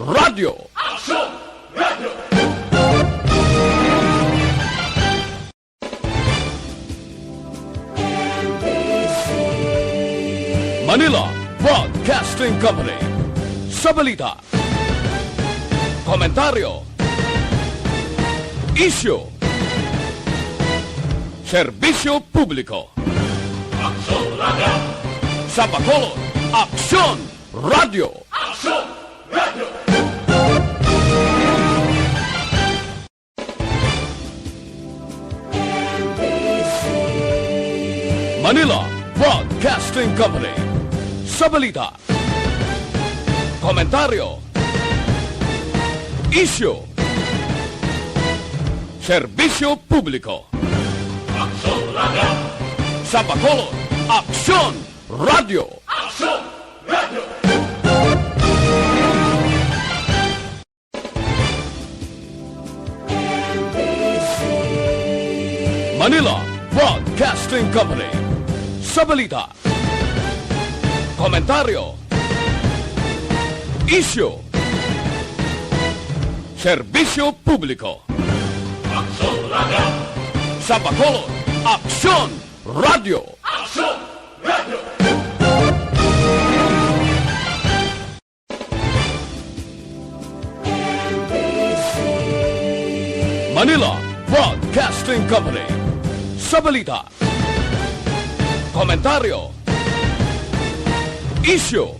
Radio. Aksyon Radio. Manila Broadcasting Company. Sa balita, komentaryo, isyu, serbisyo publiko. Aksyon Radio. Sa Bacolod, Aksyon Radio. Aksyon Radio. Manila Broadcasting Company. Sa balita, komentaryo, isyu, serbisyo publiko. Aksyon Radio. Sa Bacolod, Aksyon Radio. Aksyon Radio. Manila Broadcasting Company. Sa balita, komentaryo, isyu, serbisyo publiko. Aksyon Radio. Sa Bacolod, Aksyon Radio. Aksyon Radio. Manila Broadcasting Company. Sa balita, komentaryo, isyu,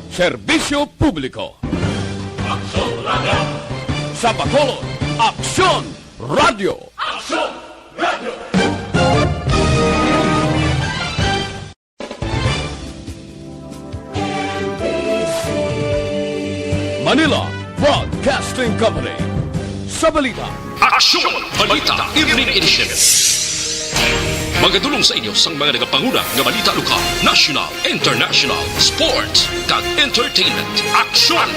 serbisyo publiko. Aksyon Radio. Sa Bacolod, Aksyon Radio. Aksyon Radio. Manila Broadcasting Company. Sa balita, Aksyon! Balita Evening Edition. Magadulong sa inyo sang mga nagapanguna nga balita lokal, national, international, sports, kag entertainment. Aksyon!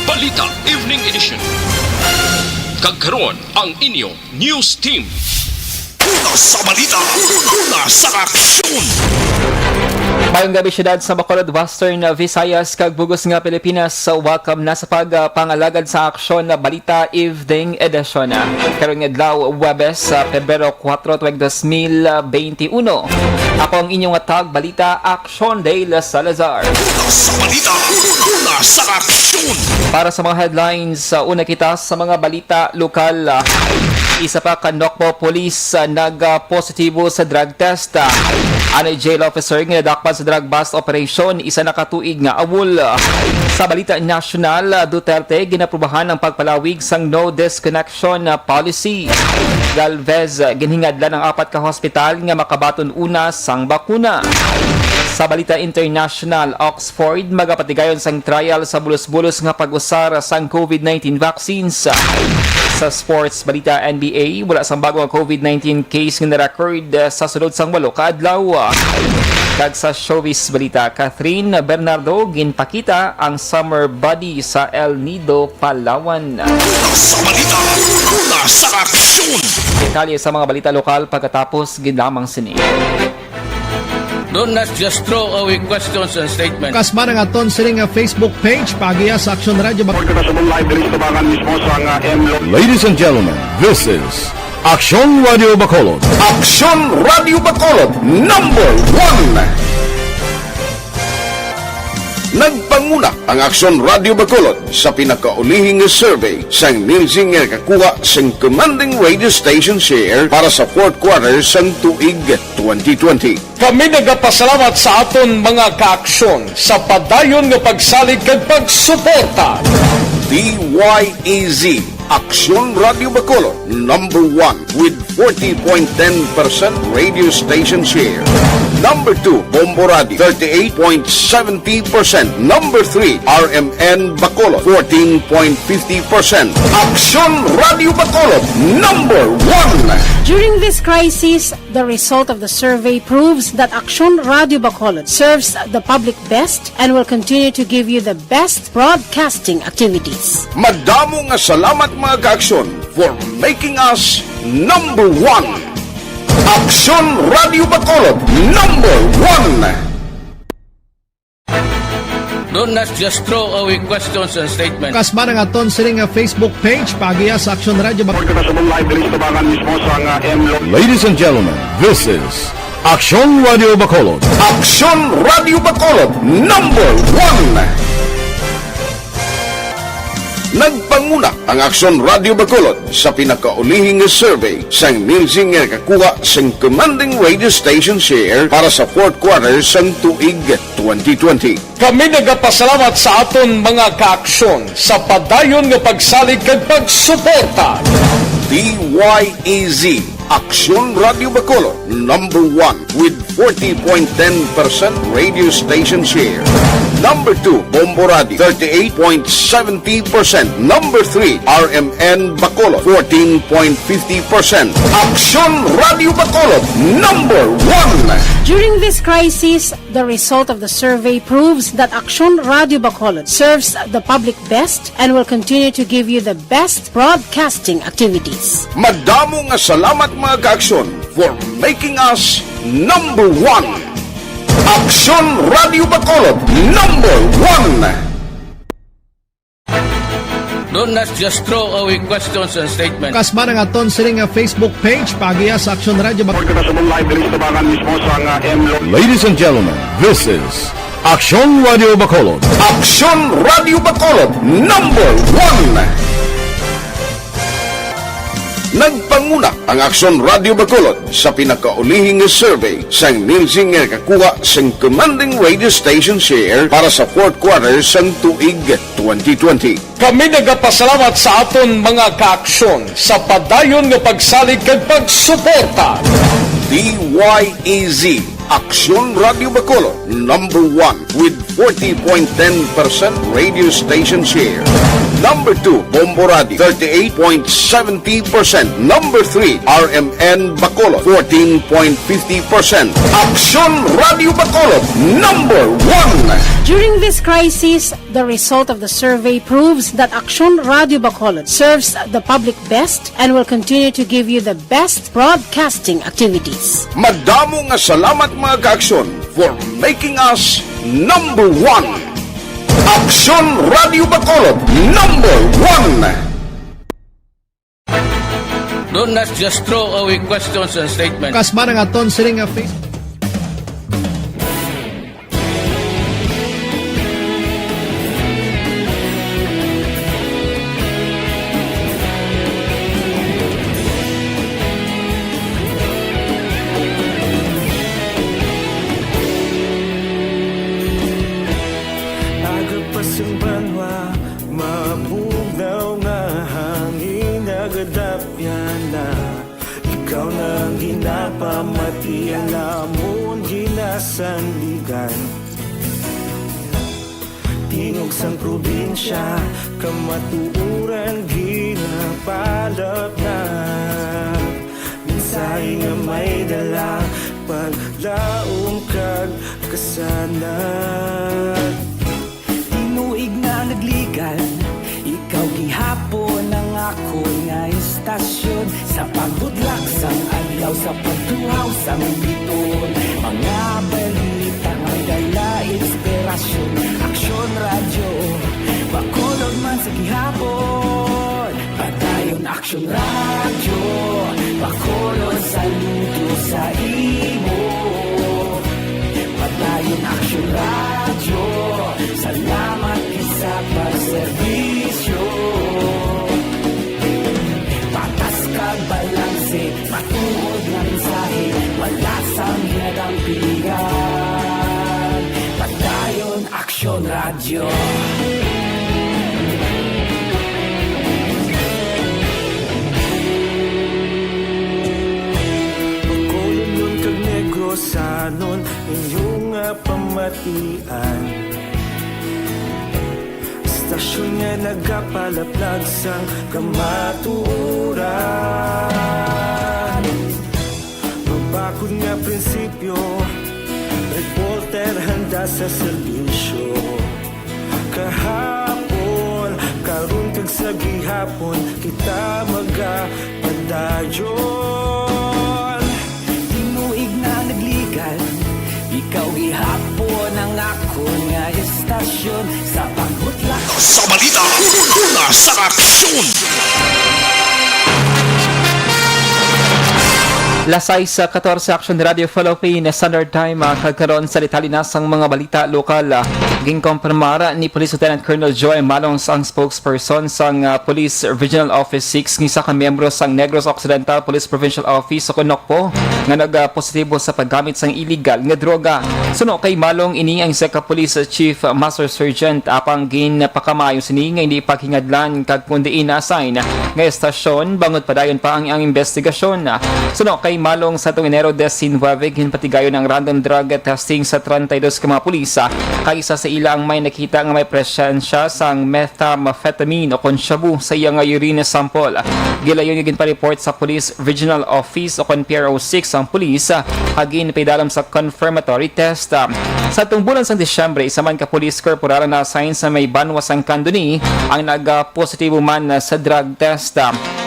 Balita Evening Edition. Kagkaroon ang inyong news team. Una sa balita, una sa aksyon. Mayong gabi syudad sa Bacolod, Western Visayas, kag bugos nga Pilipinas. Welcome na sa pagpangalagad sa aksyon na Balita Evening Edition. Karon nga adlaw Huwebes sa Pebrero 4, 2021. Ako ang inyong atag Balita Aksyon Dale Salazar. Una sa balita, una sa aksyon. Para sa mga headlines, una kita sa mga balita lokal. Isa pa ka Nokbo Police nag-positibo sa drug test. Anay jail officer nga nadakpan sa drug bust operation, isa nakatuig nga awol. Sa balita national, Duterte ginaprubahan ang pagpalawig sang no disconnection policy. Galvez ginhingadlan ang 4 ka hospital nga makabaton una sang bakuna. Sa balita international, Oxford magapatigayon sang trial sa bulos-bulos nga pag-usar sang COVID-19 vaccines. Sa sports balita NBA, wala sang bago ang COVID-19 case nga na-record sa sunod sang 8 ka adlaw. Kag sa showbiz balita, Catherine Bernardo ginpakita ang summer body sa El Nido, Palawan. Sa balita, una sa aksyon. Detalye sa mga balita lokal pagkatapos ginamang sini. Do not just throw away questions and statements. Kasma ng aton sining Facebook page pagiya sa Aksyon Radio. Ladies and gentlemen, this is Aksyon Radio Bacolod. Aksyon Radio Bacolod, number 1. Nagpanguna ang Aksyon Radio Bacolod sa pinakaulihing survey sang Nielsen nga kakuha sang commanding radio station share para sa 4th quarter sang tuig 2020. Kami nagapasalamat sa aton mga kaaksyon sa padayon nga pagsalig kag pagsuporta. DYEZ Aksyon Radio Bacolod, number 1 with 40.10% radio station share. Number 2, Bombo Radio, 38.70%. Number 3, RMN Bacolod, 14.50%. Aksyon Radio Bacolod, number 1. During this crisis, the result of the survey proves that Aksyon Radio Bacolod serves the public best and will continue to give you the best broadcasting activities. Madamo nga salamat mga kaaksyon for making us number 1. Aksyon Radio Bacolod, number 1. Do not just throw away questions and statements. Kasma ng aton sining nga Facebook page pagiya sa Aksyon Radio Bacolod. Ladies and gentlemen, this is Aksyon Radio Bacolod. Aksyon Radio Bacolod #1. Nagpanguna ang Aksyon Radio Bacolod sa pinakaulihing survey sang Nilsing nga kakuha sang commanding radio station share para sa fourth quarter sang tuig 2020. Kami nagapasalamat sa aton mga kaaksyon sa padayon nga pagsalig kag pagsuporta. DYEZ Aksyon Radio Bacolod #1 with 40.10% radio station share. Number 2, Bombo Radio, 38.70%. Number 3, RMN Bacolod, 14.50%. Aksyon Radio Bacolod #1. During this crisis, the result of the survey proves that Aksyon Radio Bacolod serves the public best and will continue to give you the best broadcasting activities. Madamo nga salamat mga kaaksyon for making us #1. Aksyon Radio Bacolod #1. Do not just throw away questions and statements. Kasma ng aton sining nga Facebook page pagiya sa Aksyon Radio Bacolod. Ladies and gentlemen, this is Aksyon Radio Bacolod. Aksyon Radio Bacolod #1. Nagpanguna ang Aksyon Radio Bacolod sa pinakaulihing survey sang Nilsing nga kakuha sang commanding radio station share para sa fourth quarter sang tuig 2020. Kami nagapasalamat sa aton mga kaaksyon sa padayon nga pagsalig kag pagsuporta. DYEZ Aksyon Radio Bacolod #1 with 40.10% radio station share. Number 2, Bombo Radio, 38.70%. Number 3, RMN Bacolod, 14.50%. Aksyon Radio Bacolod #1. During this crisis, the result of the survey proves that Aksyon Radio Bacolod serves the public best and will continue to give you the best broadcasting activities. Madamo nga salamat mga kaaksyon for making us #1. Aksyon Radio Bacolod #1. Do not just throw away questions and statements. Kasma ng aton sining nga Facebook. Tingog sang probinsya, kamatuuran ginapalap na. Minsay nga may dala, paglaong kag kasanat. Tinuig na nagligan, ikaw gihapon ang ako nga istasyon. Sa pagbudlak sang adlaw, sa pagtuhaw sang biton. Mga balita nga dala inspirasyon. Aksyon Radio, Bacolod man sa gihapon. Padayon Aksyon Radio, Bacolod saludo sa imo. Padayon Aksyon Radio, salamat isa pagserbisyo. Patas kag balanse, matuod na mensahe, wala sang hinadang pilihan. Padayon Aksyon Radio. Bacolod nun kag Negrosanon, inyong pamatian. Stasyon nga nagapalaplag sang kamaturan. Mabakod nga prinsipyo, reporter handa sa serbisyo. Kahapon, karon kag sa gihapon, kita magapadayon. Tinuig na nagligan, ikaw gihapon ang ako nga istasyon. aksyon sa pangutla. Sa balita, una sa aksyon! Lasay sa 14 Aksyon Radio Philippine Standard Time kagkaroon sa litalinasang mga balita lokal. Ginkompirmara ni Police Lieutenant Colonel Joy Malong ang spokesperson sang Police Regional Office 6 ng isa ka miyembro sang Negros Occidental Police Provincial Office sa Kunokpo nga nagpositibo sa paggamit sang illegal nga droga. Suno kay Malong ini ang isa ka Police Chief Master Sergeant apang ginpakamayo sini nga hindi paghingadlan kag kundi ina-assign nga estasyon bangod padayon pa ang investigasyon. Suno kay Malong sa tuwing Enero 19 ginpatigayon ang random drug testing sa 32 ka mga pulisa kay isa sa ila ang may nakita nga may presensya sang methamphetamine o konsyabu sa iyang urine sample. Gilayon nga ginpa-report sa Police Regional Office o PRO6 ang pulisa agin paidalam sa confirmatory test. Sa tungbulan sang Disyembre, isa man ka police corporal na assign sa may banwas ang kanduni ang nag-positibo man sa drug test.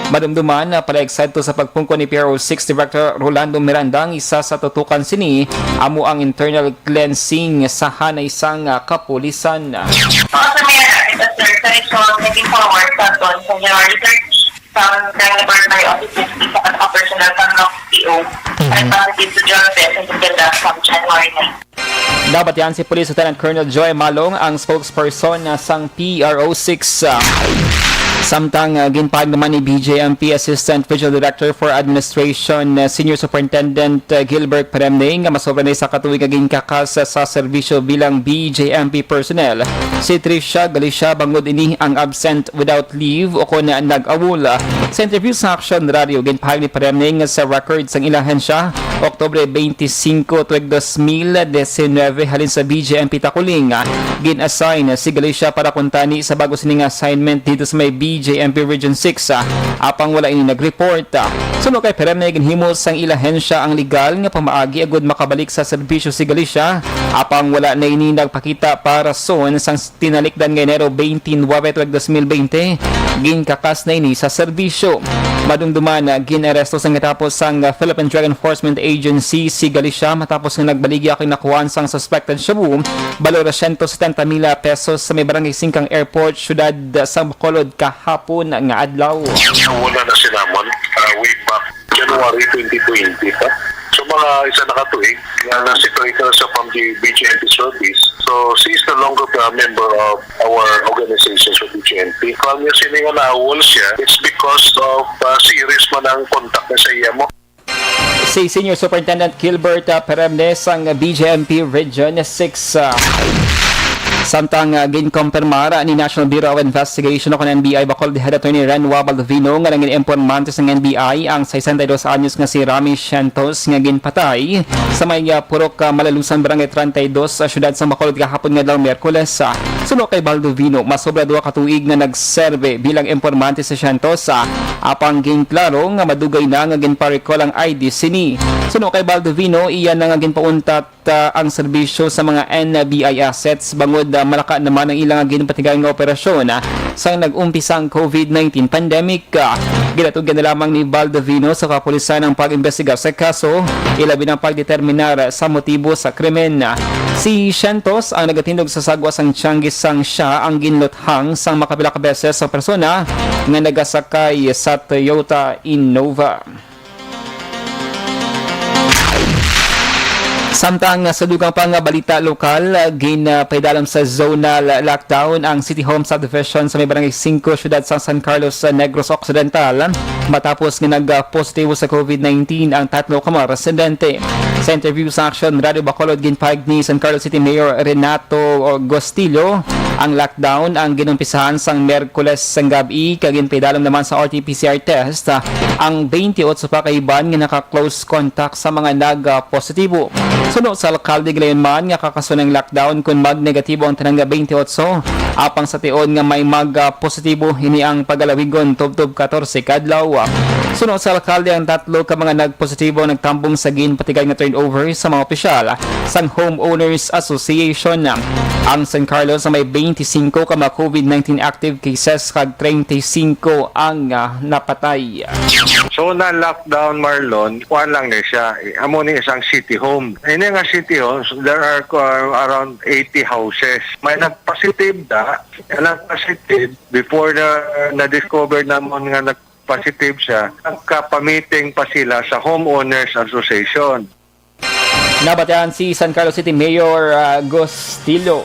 Madumduman na pala-excited sa pagpungko ni PRO6 Director Rolando Miranda ang isa sa tutukan sini amo ang internal cleansing sa hanay sang kapulisan. Also, Mayor Arita, sir, so naging forward sa doon sa January 30 from the Laboratory Office sa personal from NOC-PO and positive to John Bess and Gilda from January 9. Dapat yan si Police Lieutenant Colonel Joy Malong ang spokesperson sang PRO6. Samtang ginpahayag naman ni BJMP Assistant Regional Director for Administration Senior Superintendent Gilbert Peremne nga masobra na sa katuig aging kakas sa serbisyo bilang BJMP personnel. Si Tricia Galicia bangod ini ang absent without leave o kung nag-awol. Sa interview sa Aksyon Radio, ginpahayag ni Peremne nga sa records ang ilahensya Oktubre 25 tuig 2019 halin sa BJMP Takuling. Gin-assign si Galicia para kuntani sa bago sining assignment dito sa may BJMP Region 6 apang wala ini nag-report. Suno kay Peremne ginhimos sang ilahensya ang legal nga pamaagi agud makabalik sa serbisyo si Galicia apang wala na ini nagpakita para son sang tinalikdan nga Enero 29 tuig 2020 ginkakas na ini sa serbisyo. Madumduman ginaresto sang natapos sang Philippine Drug Enforcement Agency si Galicia matapos nga nagbaligi aking nakuhaan sang suspected shabu balor 170,000 pesos sa may barangay Singkang Airport, syudad sa Bacolod kahapon nga adlaw. Wala na sinamon way back January 2020 pa. So mga isa nakatuig na na-separated sa from the BGNP service. So she is no longer a member of our organization sa BGNP. Kung yung sininga na-awol siya, it's because of serious man ang contact na sa iya mo. Si Senior Superintendent Gilbert Peremne sang BJMP Region 6. Samtang ginkompirmara ni National Bureau of Investigation o NBI Bacolod Head Attorney Renwa Baldovino nga nanging informante sa NBI ang 62 anyos nga si Rami Shantos nga ginpatay sa may purok Malalusan Barangay 32 sa syudad sa Bacolod kahapon nga daw Miyerkules. Suno kay Baldovino, masobra 2 katuig na nagserve bilang informante sa Shantos apang ginklaro nga madugay na nga ginpa-recall ang ID sini. Suno kay Baldovino, iyan na nga ginpauntat ang serbisyo sa mga NBI assets bangod malaka naman ang ilang ginpatigayon nga operasyon sa nag-umpisang COVID-19 pandemic. Ginatugan na lamang ni Baldovino sa kapulisan ang pag-imbestigar sa kaso, ilabi ng pagdeterminar sa motibo sa krimen. Si Shantos ang nagatindog sa sagwa sang Tianggis sang siya ang ginluthang sang makapila ka beses sa persona nga nagasakay sa Toyota Innova. Samtang sa dugang pang balita lokal, ginpaidalam sa zonal lockdown ang City Home Subdivision sa may barangay 5, syudad sa San Carlos, Negros Occidental matapos nga nag-positibo sa COVID-19 ang 3 ka mga residente. Sa interview sa Aksyon Radio Bacolod, ginpahayag ni San Carlos City Mayor Renato Gostillo ang lockdown ang ginumpisahan sang Miyerkules sang gabi kaginpaidalam naman sa RT-PCR test ang 28 pa kaiban nga naka-close contact sa mga nag-positibo. Suno sa alkalde galayon man nga kakaso ng lockdown kung mag-negatibo ang tanang 28 apang sa tion nga may mag-positibo ini ang pagalawigon tubtob 14 kadlaw. Suno sa alkalde ang 3 ka mga nagpositibo nagtambong sa ginpatigay nga turnover sa mga opisyal sang Homeowners Association. Ang San Carlos sa may 25 ka mga COVID-19 active cases kag 35 ang napatay. So na-lockdown Marlon, kuan lang ni siya. Amo ni isang city home. Ini nga city homes, there are around 80 houses. May nag-positive nag-positive before na-discover namon nga nag-positive siya. Nagka-meeting pa sila sa Homeowners Association. Nabatian si San Carlos City Mayor Agostillo.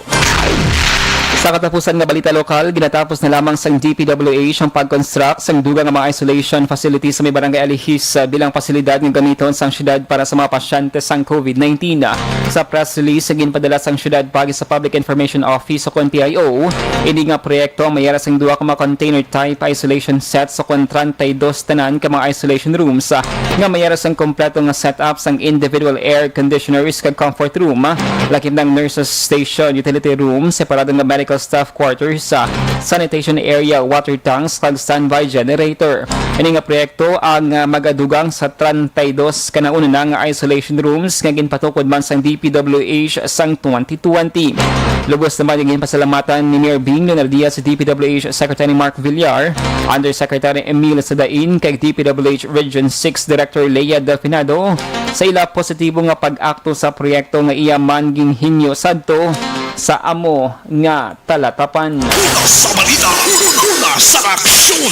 Sa katapusan nga balita lokal, ginatapos na lamang sang DPWH ang pag-construct sang dugang nga mga isolation facilities sa may barangay Alihis bilang pasilidad ng gamiton sang syudad para sa mga pasyente sang COVID-19. Sa press release, ginpadala sang syudad pagi sa Public Information Office o PIO, hindi nga proyekto ang mayara sang duwa ka mga container type isolation sets sa 32 tanan ka mga isolation rooms nga mayara sang kompleto nga setup sang individual air conditioners kag comfort room, lakip ng nurses station, utility room, separado nga medical staff quarters, sanitation area, water tanks, kag standby generator. Ini nga proyekto ang magadugang sa 32 kanauna na nga isolation rooms nga ginpatukod man sang DPWH sang 2020. Lubos naman yung pasalamatan ni Mayor Bing Leonardia sa DPWH Secretary Mark Villar, Undersecretary Emil Sadain, kag DPWH Region 6 Director Leia Delfinado sa ila positibo nga pag-akto sa proyekto nga iya man ginhinyo sadto sa amo nga talatapan. Una sa balita, una sa aksyon.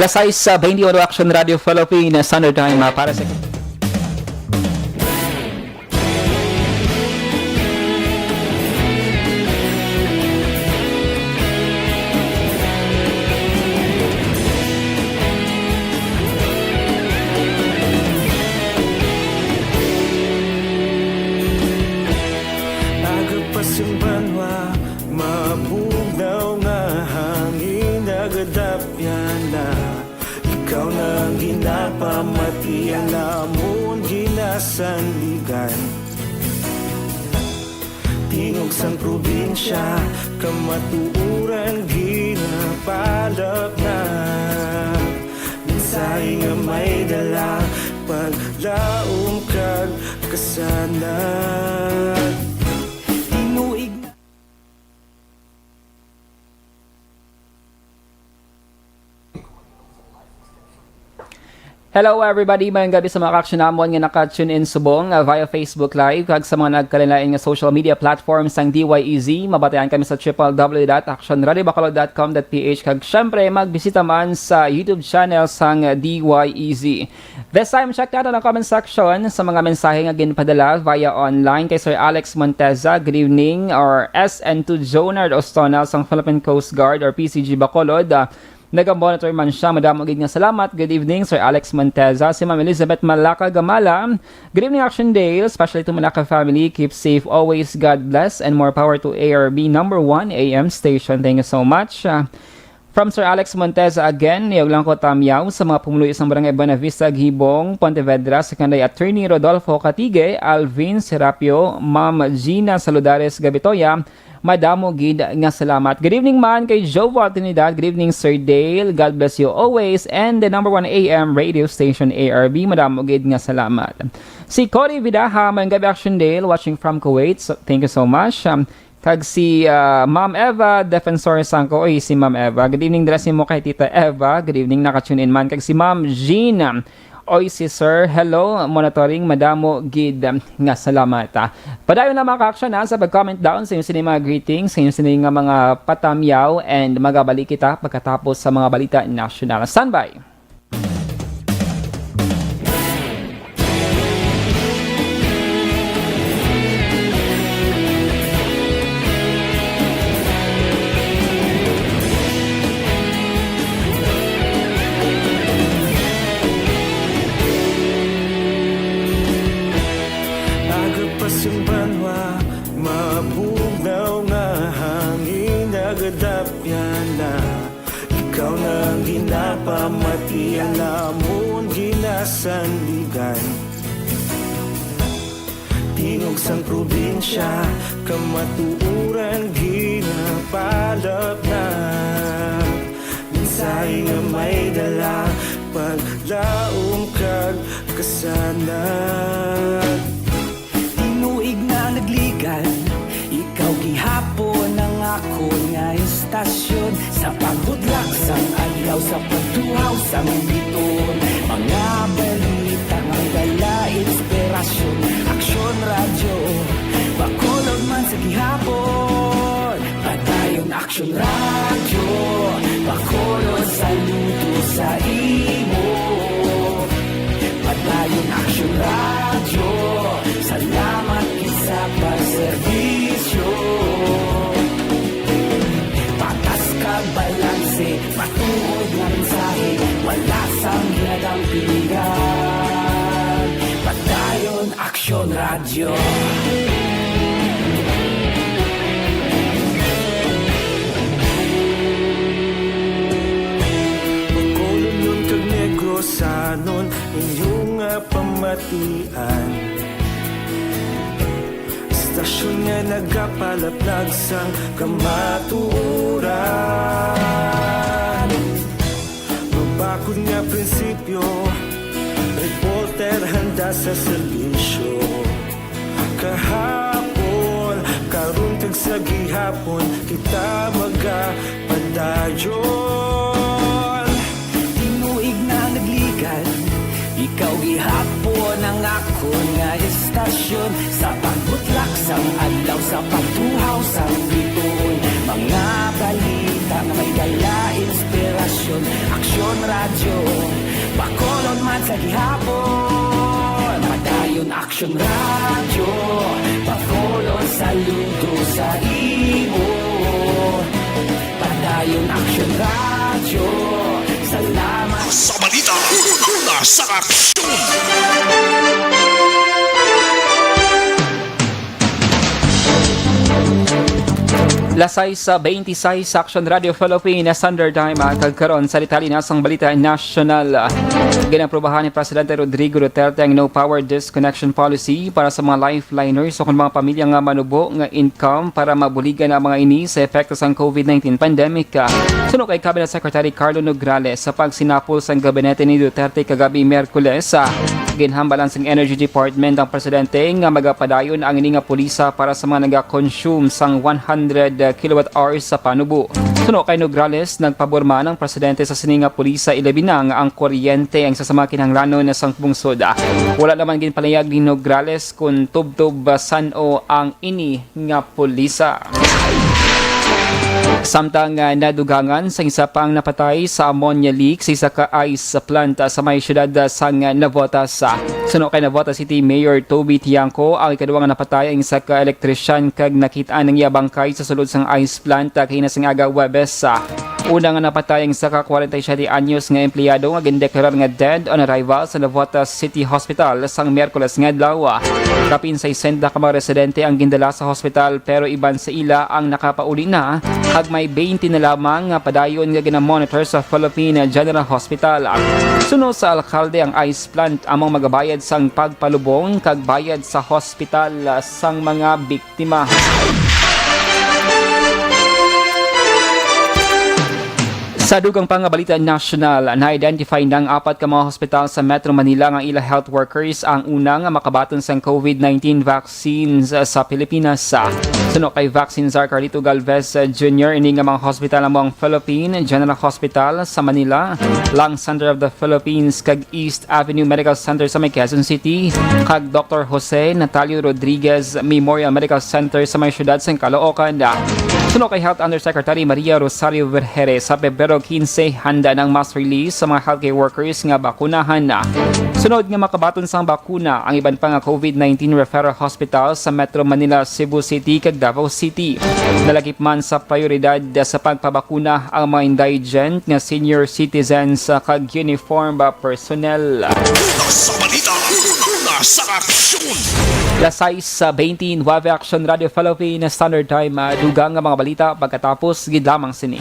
Lasay sa 21 Aksyon Radio Philippines Standard Time para sa Simbanwa, mabugnaw nga hangin nagadapyan na. Ikaw nang ginapamatian namon ginasanligan. Tingog sang probinsya, kamatuuran ginapalap na. Minsay nga may dala, paglaom kag kasanan. Hello everybody, mayang gabi sa mga aksyon namon nga naka-tune in subong via Facebook Live kag sa mga nagkalilain nga social media platforms sang DYEZ. Mabatayan kami sa www.actionradiobacolod.com.ph kag syempre magbisita man sa YouTube channel sang DYEZ. This time, check natin ang comment section sa mga mensahe nga ginpadala via online kay Sir Alex Monteza. Good evening, or SN2 Jonard Ostonal sang Philippine Coast Guard or PCG Bacolod. Nag-monitor man siya. Madamong nga salamat. Good evening, Sir Alex Monteza. Si Ma'am Elizabeth Malaka Gamala. Good evening, Action Dale. Especially to Malaka family. Keep safe always. God bless. And more power to ARB number 1 AM station. Thank you so much. From Sir Alex Monteza again, niyog lang ko tamyaw sa mga pumuluy isang barangay Buenavista, Gibong, Pontevedra, sa kanday Attorney Rodolfo Catige, Alvin Serapio, Ma'am Gina Saludares Gabitoya. Madamo gid nga salamat. Good evening man kay Jovo Trinidad. Good evening Sir Dale. God bless you always. And the number 1 AM radio station ARB. Madamo gid nga salamat. Si Cory Vidaha, may gabi Action Dale, watching from Kuwait. So, thank you so much. Kag si Ma'am Eva, Defensor Sangko. Oy, si Ma'am Eva. Good evening dressing mo kay Tita Eva. Good evening, naka-tune in man. Kag si Ma'am Jean. Oy, si Sir, hello, monitoring, madamo, gid, nga salamat. Padayon na mga ka-action sa pag-comment down sa inyong sining mga greetings, sa inyong sining mga patamyaw, and magabalik kita pagkatapos sa mga balita national. Standby! Simbanwa, mabugnaw nga hangin nagadapyan na. Ikaw nang ginapamatian namon ginasanligan. Tingog sang probinsya, kamatuuran ginapalap na. Minsay nga may dala, paglaom kag kasanan. Nagligan, ikaw gihapon ang ako nga istasyon sa paghudlak sang adlaw adlaw sa pagtuhaw sa biton. Mga balita nga dala inspirasyon. Aksyon radyo, bakolog man sa gihapon. Padayon Aksyon radyo, bakolog saludo sa imo. Padayon Aksyon radyo, salamat isa pagserbisyo. Patas kag balanse, matuod nga mensahe, wala sang ginadang pilihan. Padayon Aksyon radyo. Sanon inyong pamatian. Stasyon nga nagapalaplag sang kamaturan. Mabakod nga prinsipyo, reporter handa sa serbisyo. Kahapon, karun kag sa gihapon, kita magapadayon. Tinuig na nagligan, ikaw gihapon ang ako nga estasyon. Sa pagbutlak sang adlaw, sa pagtuhaw sang biton. Mga balita nga may dala inspirasyon. Aksyon radyo, bakolod man sa gihapon. Padayon Aksyon radyo, bakolod saludo sa imo. Padayon Aksyon radyo, salamat sa balita, una sa aksyon. Lasay sa 26 Aksyon Radio Philippines Standard Time kagkaroon sa litali nasang balita national. Ginaprubahan ni Presidente Rodrigo Duterte ang no power disconnection policy para sa mga lifeliners o kung mga pamilya nga manubo nga income para mabuligan ang mga ini sa epekto sa COVID-19 pandemic. Suno kay Cabinet Secretary Carlo Nograles sa pagsinapol sa gabinete ni Duterte kagabi Miyerkules. Ginhambalan sa Energy Department ang Presidente nga magapadayon ang ini nga pulisa para sa mga naga-consume sang 100 kilowatt-hours sa panubo. Suno kay Nograles, nagpaborma ng Presidente sa sininga pulisa ilabinang ang kuryente ang sasama kinahanglanon na sang bungsod. Wala naman ginpalayag ni Nograles kung tubtob sano ang ini nga pulisa. Samtang nadugangan sa isa pang napatay sa ammonia leak sa isa ka ice plant sa may syudad sang Navotas. Suno kay Navotas City Mayor Toby Tiangco, ang ikaduwang napatay ang isa ka elektrisyan kag nakitaan ng iyabangkay sa sulod sang ice plant kay nasing aga Webes. Una nga napatay ang isa ka 47 anyos nga empleyado nga gindeklarar nga dead on arrival sa Navotas City Hospital sang Miyerkules nga adlaw. Kapin sa 60 ka mga residente ang gindala sa hospital pero iban sa ila ang nakapauli na kag may 20 na lamang nga padayon nga ginamonitor sa Philippine General Hospital. Suno sa alkalde ang ice plant among magabayad sang pagpalubong kag bayad sa hospital sang mga biktima. Sa dugang pang balita national, na-identify ng 4 ka mga hospital sa Metro Manila nga ila health workers ang unang makabaton sa COVID-19 vaccines sa Pilipinas. Suno kay Vaccine Czar Carlito Galvez Jr. ini nga mga hospital among Philippine General Hospital sa Manila, Lung Center of the Philippines kag East Avenue Medical Center sa may Quezon City, kag Dr. Jose Natalio Rodriguez Memorial Medical Center sa may syudad sa Caloocan. Suno kay Health Undersecretary Maria Rosario Vergere sa Pebrero 15 handa ng mass release sa mga healthcare workers nga bakunahan na. Sunod nga makabaton sang bakuna ang iban pa nga COVID-19 referral hospital sa Metro Manila, Cebu City kag Davao City. Nalagip man sa prioridad sa pagpabakuna ang mga indigent nga senior citizens kag uniform personnel. Sa balita, una sa aksyon. Lasay sa 29 Aksyon Radio Philippines Standard Time, dugang nga mga balita pagkatapos gid lamang sini.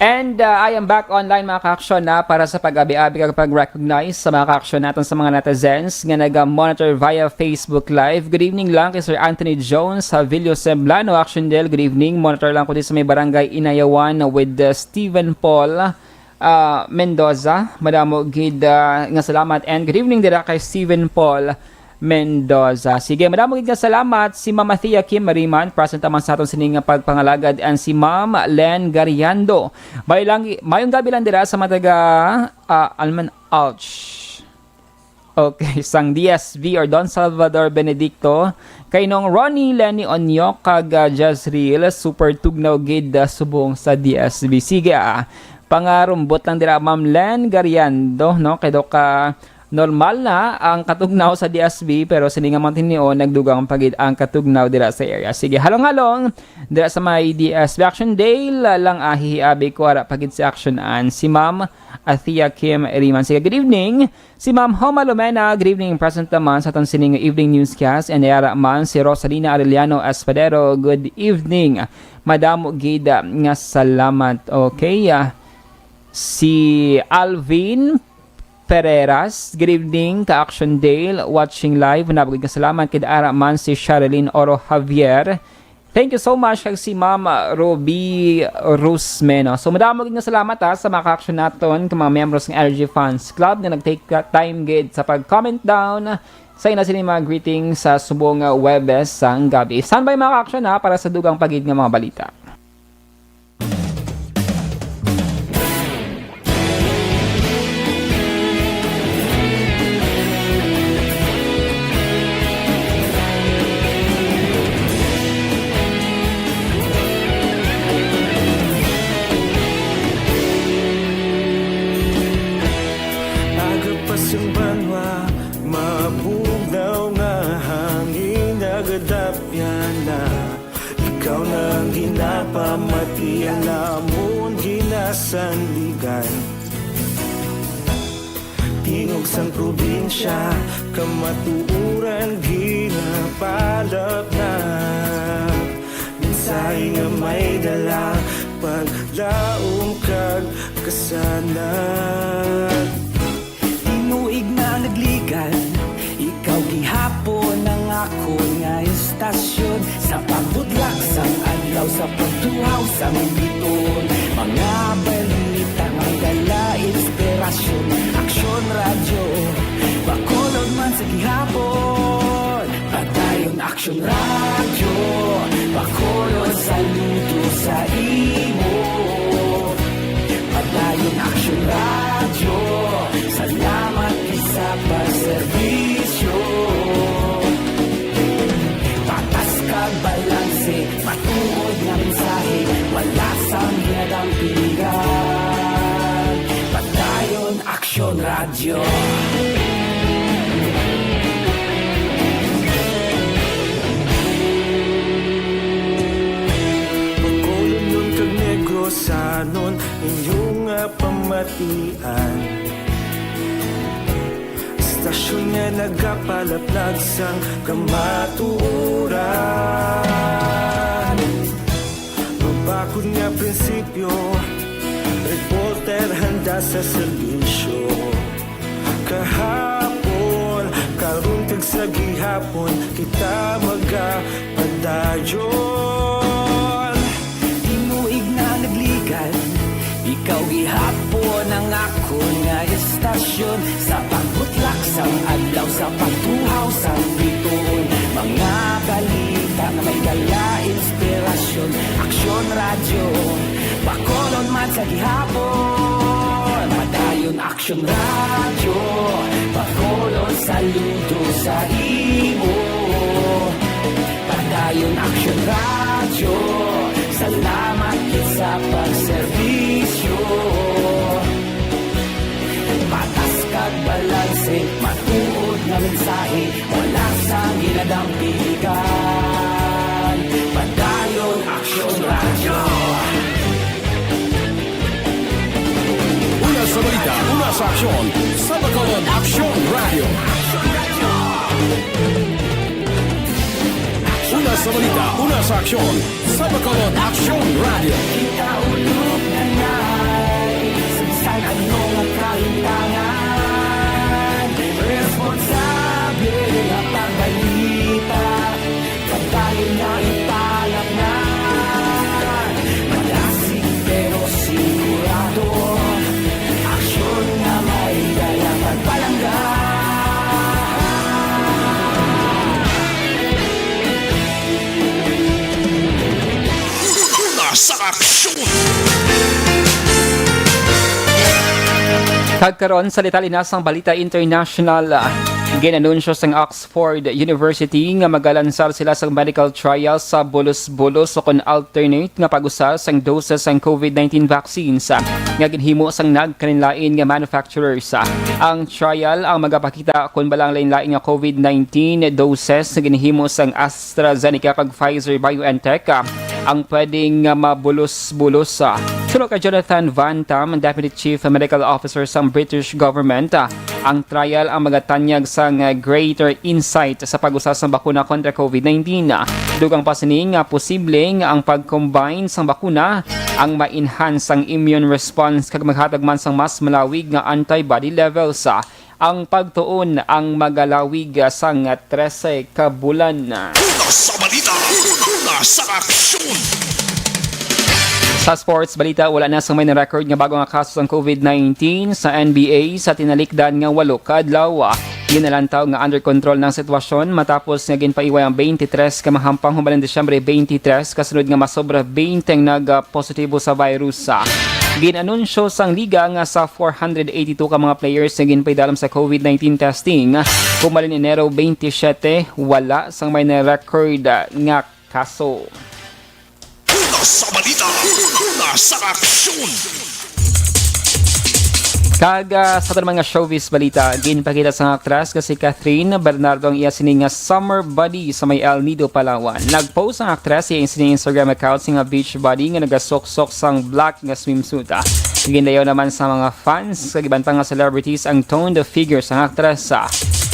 And I am back online mga ka-aksyon na para sa pag-abi-abi kag pag-recognize sa mga ka-aksyon natin sa mga netizens nga nag-monitor via Facebook Live. Good evening lang kay Sir Anthony Jones sa Villo Semblano, Action Del. Good evening. Monitor lang ko din sa may barangay Inayawan with Stephen Paul. Mendoza. Madamo gid nga salamat and good evening dira kay Stephen Paul Mendoza. Sige, madamo gid nga salamat si Ma'am Thea Kim Mariman, present man sa aton sining pagpangalagad, and si Ma'am Len Gariando. Mayong gabi lang dira sa mataga Alman Ouch. Okay, sang DSV or Don Salvador Benedicto, kay nung Ronnie Lenny Onyok kag Jazreel, super tugnaw gid subong sa DSV. Sige pangarumbot lang dira Ma'am Len Gariando, no, kay do ka normal na ang katugnaw sa DSB pero sininga man tinio nagdugang pagid ang katugnaw dira sa area. Sige, halong-halong dira sa may DSB Action Day lang hihiabi ko ara pagid si Action an si Ma'am Athea Kim Riman. Sige, good evening. Si Ma'am Homa Lumena, good evening, present naman sa aton sining evening newscast, and ara man si Rosalina Arellano Espadero, good evening. Madamo gid nga salamat. Okay, si Alvin Pereras, good evening ka Action Dale, watching live. Nabagod ka salamat kid ara man si Sherilyn Oro Javier. Thank you so much kag si Ma'am Ruby Rusmeno. So madamo gid nga salamat sa mga ka-action naton, ka mga members ng LG Fans Club nga nag-take time gid sa pag-comment down sa ina sini mga greetings sa subong Webes sang gabi. Standby mga ka-action para sa dugang pagid nga mga balita. Ikaw nang ginapamati ang namon ginasandigan. Tingog sang probinsya kamatuuran ginapalap na. Minsay nga may dala paglaom kag kasanat. Tinuig na nagligan, ikaw gihapon ang ako nga istasyon. Sa pagbudlak sang adlaw, sa pagtuhaw sa biton, mga balita may dala inspirasyon. Aksyon radyo, bakolod man sa gihapon. Padayon Aksyon radyo, bakolod saludo sa imo. Padayon Aksyon radyo, salamat isa pagserbisyo. Patas kag balanse, matuod nga mensahe, wala sang ginadang piligan. Padayon Aksyon radyo. Pagkulong nun kag negrosanon, inyong pamatian. Istasyon nga nagapalaplag sang kamatuuran. Mabakod nga prinsipyo, reporter handa sa serbisyo. Kahapon, karon kag sa gihapon, kita magapadayon. Tinuig na nagligan, ikaw gihapon ang ako nga istasyon. Sa pagbutlak sang adlaw, sa pagtuhaw sa biton, mga balita na may dala inspirasyon. Aksyon radyo, bakolon man sa gihapon. Padayon Aksyon radyo, bakolon saludo sa imo. Padayon Aksyon radyo, salamat sa pagserbisyo. Patas kag balanse, matuod na mensahe, wala sang ginadang piligan. Padayon Aksyon radyo. Una sa balita, una sa aksyon, sa Bacolod Aksyon Radio. Una sa balita, una sa aksyon, sa Bacolod Aksyon Radio. Kita ulog na na'y sinsan anong ang kahintangan. Responsable ang pagbalita, pagbayo na ipalap na. Malasig pero sigurado, aksyon! Kagkaroon sa litalinasang Balita International, ginanunsyo sang Oxford University nga magalansar sila sa medical trials sa bulos-bulos o kon alternate nga pag-usa sang doses sang COVID-19 vaccines nga ginhimo sang nagkaninlain nga manufacturers. Ang trial ang magapakita kung balang lain-lain nga COVID-19 doses nga ginhimo sang AstraZeneca kag Pfizer-BioNTech ang pwedeng mabulos-bulos. Sunod ka Jonathan Van Tam, Deputy Chief Medical Officer sa British Government, ang trial ang magatanyag sa greater insight sa pag-usa sa bakuna kontra COVID-19. Dugang pa sining posibleng ang pag-combine sa bakuna ang ma-enhance ang immune response kag maghatag man sang mas malawig nga antibody levels. Ang pagtuon ang magalawig sang 13 ka bulan. Una sa balita, una sa aksyon! Sa sports balita, wala na sa may na-record nga bagong kaso ng COVID-19 sa NBA sa tinalikdan nga 8 ka adlaw. Ginalantaw nga under control ng sitwasyon matapos nga ginpaiway ang 23 ka mahampang humalang Disyembre 23 kasunod nga masobra 20 ang nag-positibo sa virus. Ginanunsyo sang liga nga sa 482 ka mga players nga ginpaidalam sa COVID-19 testing. Humalin Enero 27, wala sang may na-record nga kaso. Una sa balita, una sa aksyon! Sa mga showbiz balita, ginpakita sa actress kasi Catherine Bernardo ang iya sining summer body sa may El Nido, Palawan. Nag-post ang actress iya sining Instagram account nga beach body nga nagasok-sok sang black nga swimsuit. Gindayaw naman sa mga fans sa gibantang nga celebrities ang toned figures ang actress.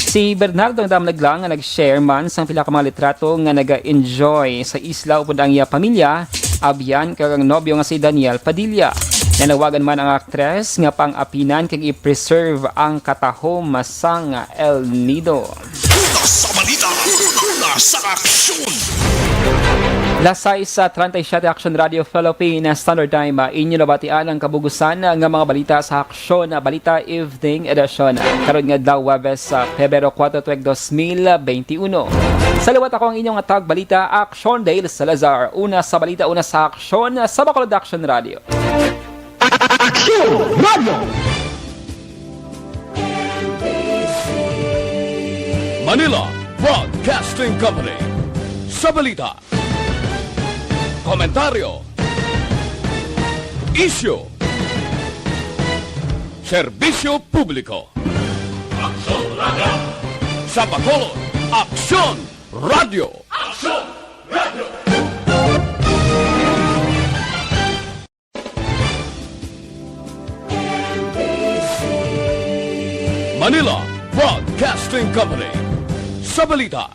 Si Bernardo ang damlag lang nga nag-share man sa pila ka mga litrato nga naga-enjoy sa isla upod ang iya pamilya, abyan kag ang nobyo nga si Daniel Padilla. Nanawagan man ang actress nga pang-apinan kag i-preserve ang katahom sang El Nido. Una sa balita, una sa aksyon! Lasay sa 37 Aksyon Radio Philippines Standard Time, inyo nabatian ang kabugusan nga mga balita sa Aksyon Balita Evening Edition. Karon nga daw Webes sa Pebrero 4, 2021. Sa liwat ako ang inyong atag balita, Aksyon Dale Salazar. Una sa balita, una sa Aksyon sa Bacolod Action Radio. Aksyon Radio! Manila Broadcasting Company. Sa balita, komentaryo, issue, serbisyo publiko. Aksyon Radio! Sa Bacolod, Aksyon Radio! Aksyon Radio! Manila Broadcasting Company. Sa balita,